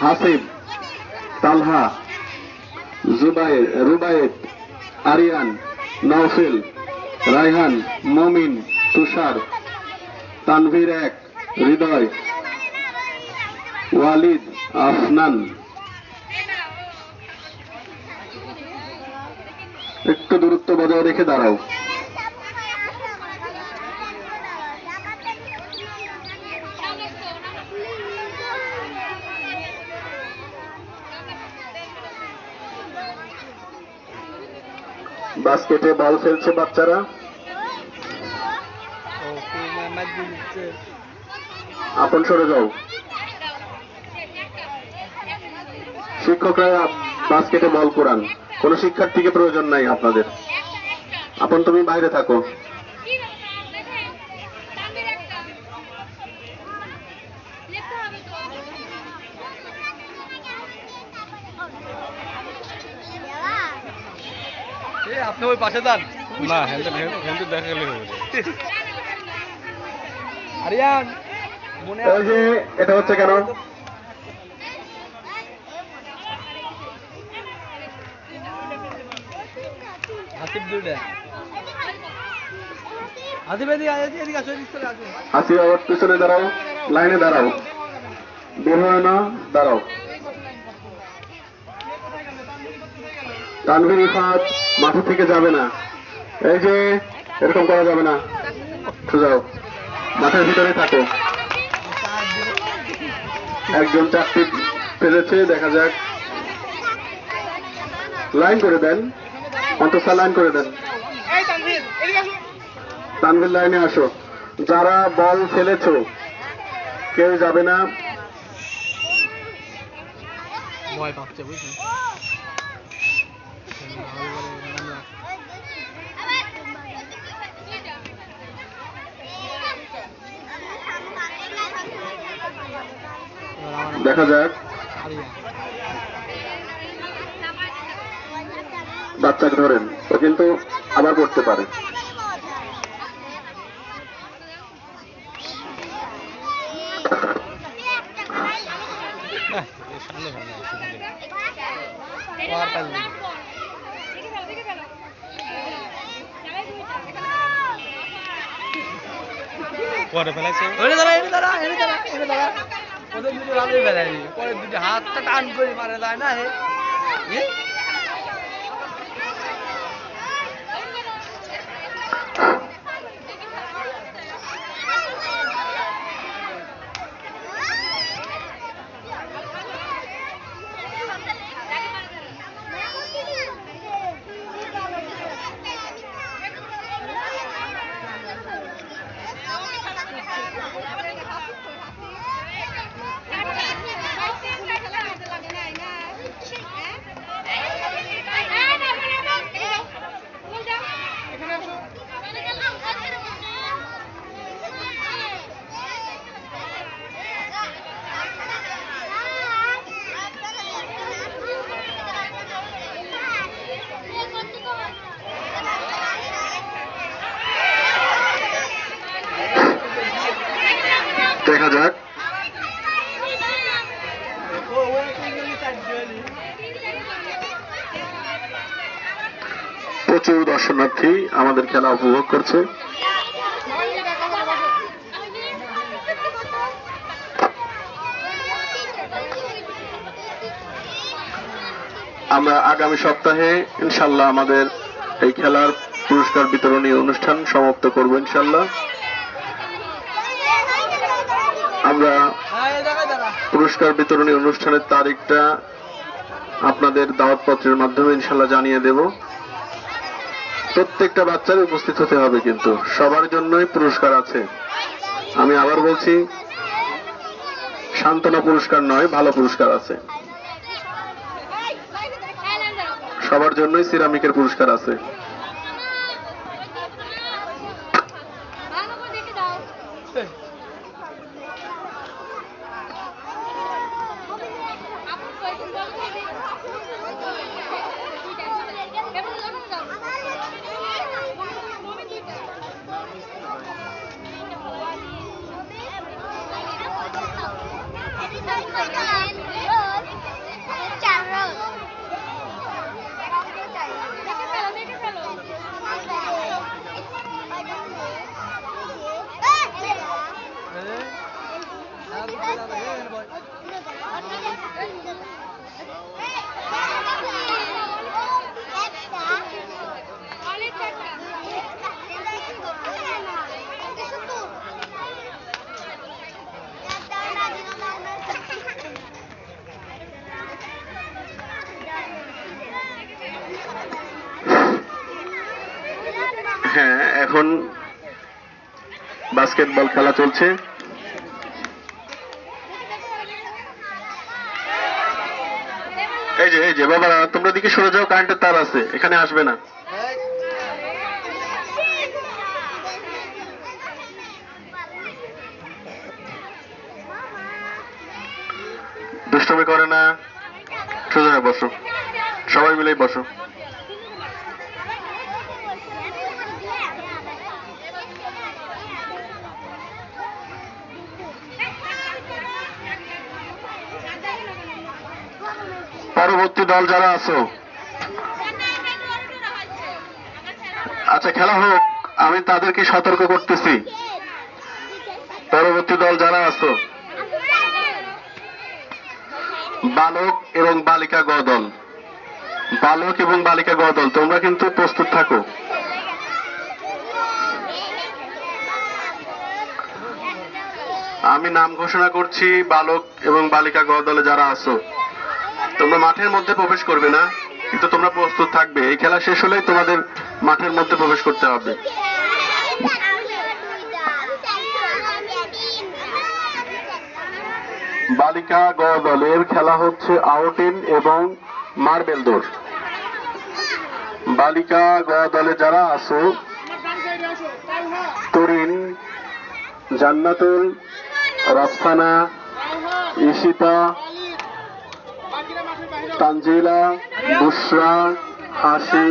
হাসিব, তালহা, জুবাইর, রুবায়েত, আরিয়ান, নওফিল, রায়হান, মমিন, তুষার, তানভীর 1, হৃদয়, ওয়ালিদ, আফনান। একটু দূরত্ব বজায় রেখে দাঁড়াও। বাস্কেটে বল ফেলছে বাচ্চারা। আপন সরে যাও। শিক্ষকরা বাস্কেটে বল কোরান, কোন শিক্ষার্থীকে প্রয়োজন নাই আপনাদের। আপন তুমি বাইরে থাকো। আপনি ওই পাশে যান না, হ্যান্ডেল দেখা গেলে হবে। আরিয়ান মনে যে এটা হচ্ছে কেন? হাসিব দুইটা হাসিব এদিকে আসো, হাসিব আবার পিছনে দাঁড়াও, লাইনে দাঁড়াও, বের হয় না, দাঁড়াও। তানভীর, ইফাত মাঠে থেকে যাবে না। এই যে এরকম করা যাবে না, যাও মাঠের ভিতরে থাকো। একজন চাকরি পেরেছে, দেখা যাক। লাইন করে দেন, অন্তঃসা লাইন করে দেন। তানভীর লাইনে আসো। যারা বল ফেলেছো কেউ যাবে না। ভয় পাচ্ছে বুঝলি। দেখা যাক। বাচ্চাকে ধরেন, ও কিন্তু আবার করতে পারে। পরে ফেলাইছে, ওদের দুটো রাজে ফেলায়নি, পরে দুটো হাতটা টান করে মারা যায় না। দেখা যাক। প্রচুর দর্শনার্থী আমাদের খেলা উপভোগ করছে। আমরা আগামী সপ্তাহে ইনশাল্লাহ আমাদের এই খেলার পুরস্কার বিতরণী অনুষ্ঠান সমাপ্ত করব ইনশাল্লাহ। আমরা পুরস্কার বিতরণী অনুষ্ঠানের তারিখটা আপনাদের দাওয়াতপত্রের মাধ্যমে ইনশাল্লাহ জানিয়ে দেব। প্রত্যেকটা বাচ্চার উপস্থিত হতে হবে, কিন্তু সবার জন্যই পুরস্কার আছে। আমি আবার বলছি, সান্ত্বনা পুরস্কার নয়, ভালো পুরস্কার আছে। সবার জন্যই সিরামিকের পুরস্কার আছে। হ্যাঁ, এখন বাস্কেটবল খেলা চলছে। এই যে বাবা, তোমরা দিকে সরে যাও, কারেন্টের তার আছে, এখানে আসবে না। দুষ্টমি করে না, সোজা হয়ে বসো, সবাই মিলেই বসো। পরবর্তী দল যারা আছো, আচ্ছা খেলা হোক, আমি তাদেরকে সতর্ক করতেছি। পরবর্তী দল যারা আছো, বালক এবং বালিকা গ দল, বালক এবং বালিকা গ দল, তোমরা কিন্তু প্রস্তুত থাকো। আমি নাম ঘোষণা করছি, বালক এবং বালিকা গ দলে যারা আছো, তোমরা মাঠের মধ্যে প্রবেশ করবে না, কিন্তু তোমরা প্রস্তুত থাকবে। এই খেলা শেষ হলেই তোমাদের মাঠের মধ্যে প্রবেশ করতে হবে। বালিকা গ দলের খেলা হচ্ছে আউটিন এবং মার্বেল দৌড়। বালিকা গ দলে যারা আছো, তরিন, জান্নাতুল, রফসানা, ঈশিতা, তানজিলা, বুশরা, হাসি।